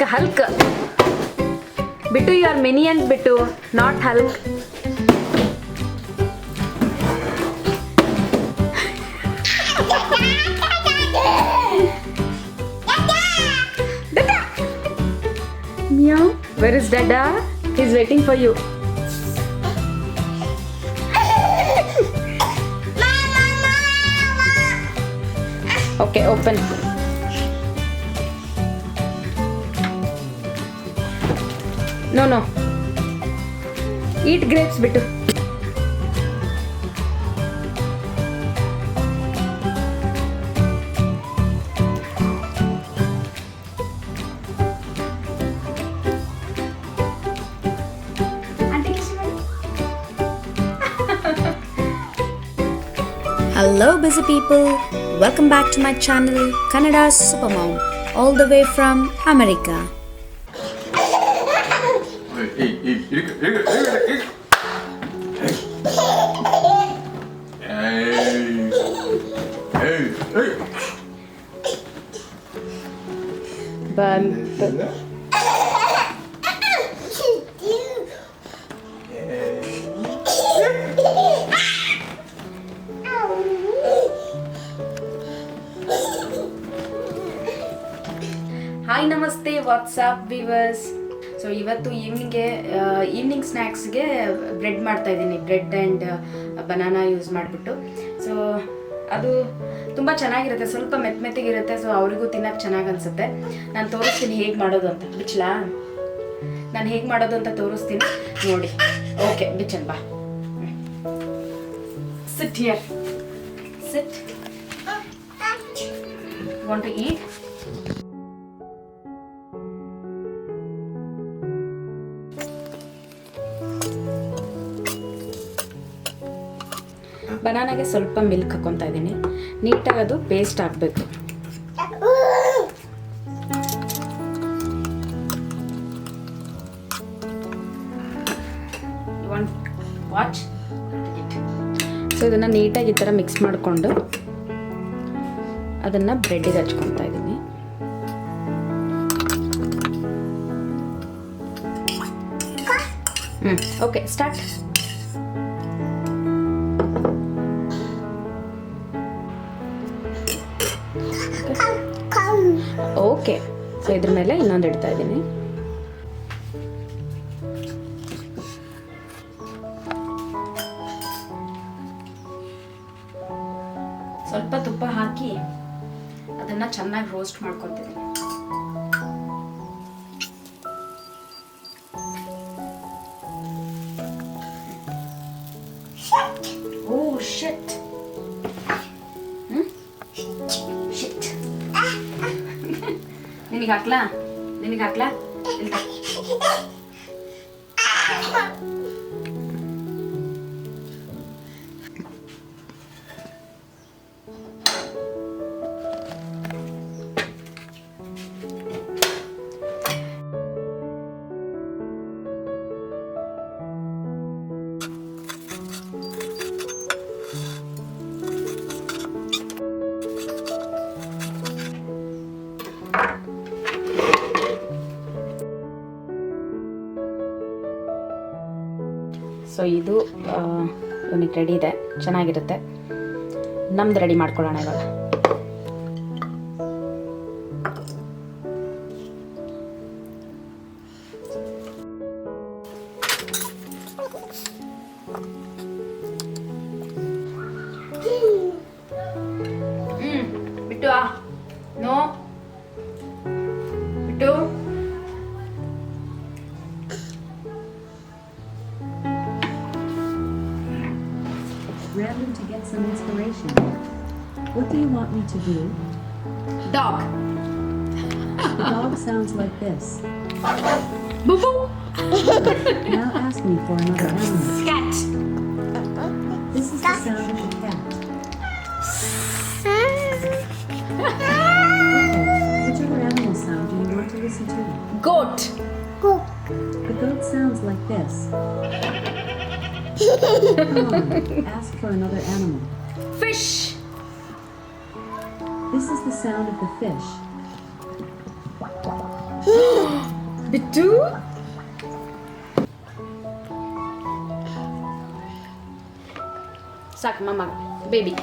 Hulk. Bittu, you are minion, Bittu, not Hulk. Dada! Meow. Where is Dada? He's waiting for you. Okay, open. No. Eat grapes, Bittu. Hello busy people, welcome back to my channel Kannada's Supermom, all the way from America. Hi ನಮಸ್ತೆ WhatsApp viewers. So ಇವತ್ತು evening ಸ್ನ್ಯಾಕ್ಸ್ಗೆ bread ಮಾಡ್ತಾಯಿದ್ದೀನಿ. Bread and banana use ಮಾಡಿಬಿಟ್ಟು. So ಅದು ತುಂಬ ಚೆನ್ನಾಗಿರುತ್ತೆ, ಸ್ವಲ್ಪ ಮೆತ್ತಗಿರುತ್ತೆ. So ಅವರಿಗೂ ತಿನ್ನೋಕ್ಕೆ ಚೆನ್ನಾಗಿ ಅನಿಸುತ್ತೆ. ನಾನು ತೋರಿಸ್ತೀನಿ ಹೇಗೆ ಮಾಡೋದು ಅಂತ. ಬಿಚ್ಚಲಾ? ನಾನು ಹೇಗೆ ಮಾಡೋದು ಅಂತ ತೋರಿಸ್ತೀನಿ ನೋಡಿ. ಓಕೆ, ಬಿಚ್ಚನ್ ಬಾ. Sit here, sit. Want to eat? ಬನಾನಾಗೆ ಸ್ವಲ್ಪ ಮಿಲ್ಕ್ ಹಾಕ್ಕೊತಾ ಇದ್ದೀನಿ. ನೀಟಾಗಿ ಅದು ಪೇಸ್ಟ್ ಆಗಬೇಕು. ವಾಚ್. ಸೊ ಇದನ್ನು ನೀಟಾಗಿ ಈ ಥರ ಮಿಕ್ಸ್ ಮಾಡಿಕೊಂಡು ಅದನ್ನು ಬ್ರೆಡ್ಡಿಗೆ ಹಚ್ಕೊತಾ ಇದ್ದೀನಿ. Okay, start. ಓಕೆ, ಸೊ ಇದ್ರ ಮೇಲೆ ಇನ್ನೊಂದು ಇಡ್ತಾ ಇದ್ದೀನಿ. ಸ್ವಲ್ಪ ತುಪ್ಪ ಹಾಕಿ ಅದನ್ನ ಚೆನ್ನಾಗಿ ರೋಸ್ಟ್ ಮಾಡ್ಕೊತಿದ್ದೀನಿ. ಓ ಶಿಟ್. ನಿನಗೆ ಹಾಕ್ಲಾ? ಸೊ ಇದು ಇವನಿಗೆ ರೆಡಿ ಇದೆ, ಚೆನ್ನಾಗಿರುತ್ತೆ. ನಮ್ದು ರೆಡಿ ಮಾಡ್ಕೊಳ್ಳೋಣ ಇವಾಗ. ಬಿಟ್ಟು ನೋ ಬಿಟ್ಟು. Random to get some inspiration. What do you want me to do? Dog. The dog sounds like this. Boo boo. Now ask me for another animal. Cat. This is the sound of the cat. Okay, which other animal sound do you want to listen to? Goat. The goat sounds like this. Come on, ask for another animal. Fish. This is the sound of the fish. ಬಿಟ್ಟು ಸಾಕು mumma baby.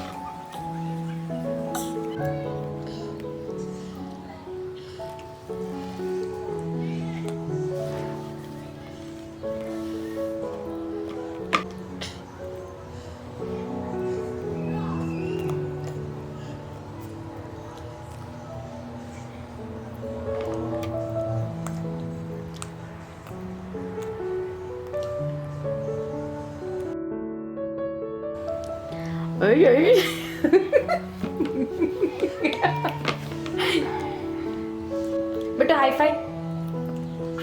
ಬಿಟ್ಟು high five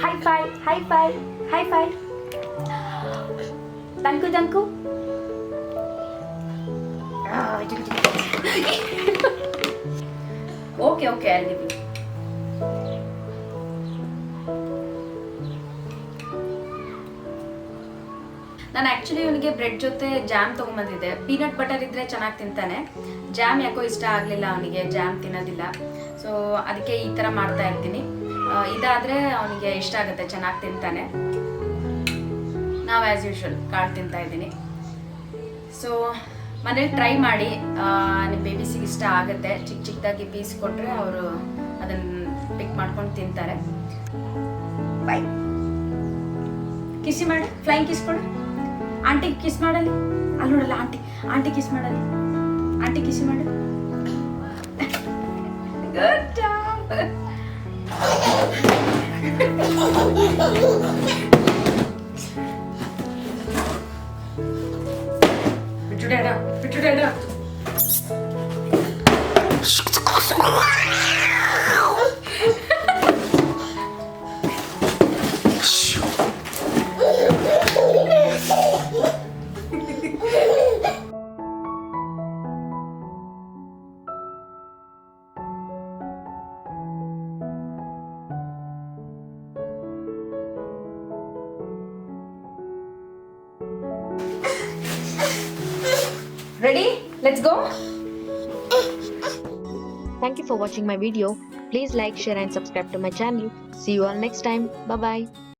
high five high five high five. ದಂಕು ದಂಕು. Okay okay ಅಲ್ಲಿ ನಾನು actually ಇವನಿಗೆ bread ಜೊತೆ jam ತೊಗೊಂಬಂದಿದ್ದೆ. Peanut butter ಇದ್ದರೆ ಚೆನ್ನಾಗಿ ತಿಂತಾನೆ. ಜಾಮ್ ಯಾಕೋ ಇಷ್ಟ ಆಗಲಿಲ್ಲ ಅವನಿಗೆ, ಜಾಮ್ ತಿನ್ನೋದಿಲ್ಲ. ಸೊ ಅದಕ್ಕೆ ಈ ಥರ ಮಾಡ್ತಾ ಇರ್ತೀನಿ. ಇದಾದರೆ ಅವನಿಗೆ ಇಷ್ಟ ಆಗುತ್ತೆ, ಚೆನ್ನಾಗಿ ತಿಂತಾನೆ. ನಾವು ಆ್ಯಸ್ ಯೂಶ್ವಲ್ ಕಾಳು ತಿಂತಾ ಇದ್ದೀನಿ. ಸೊ ಮನೇಲಿ ಟ್ರೈ ಮಾಡಿ, ನಿಮ್ಮ ಬೇಬಿಸಿಗೆ ಇಷ್ಟ ಆಗುತ್ತೆ. ಚಿಕ್ಕ ಚಿಕ್ಕದಾಗಿ ಪೀಸ್ ಕೊಟ್ಟರೆ ಅವರು ಅದನ್ನು ಪಿಕ್ ಮಾಡ್ಕೊಂಡು ತಿಂತಾರೆ. ಬೈ ಕಿಸಿ ಮಾಡು, ಫ್ಲೈಂಗ್ ಕಿಸ್ ಕೊಡು. ಆಂಟಿ ಕಿಸ್ ಮಾಡಲಿ, ಅಲ್ಲಿ ನೋಡಲ್ಲ ಆಂಟಿ ಕಿಸ್ ಮಾಡಲಿ. ಆಂಟಿ ಕಿಸ್ ಮಾಡು. Good job. ಬಿಟ್ಟು ಡ್ಯಾಡ, ಬಿಟ್ಟು ಡ್ಯಾಡ. Ready? Let's go. Thank you for watching my video. Please like, share and subscribe to my channel. See you all next time. Bye bye.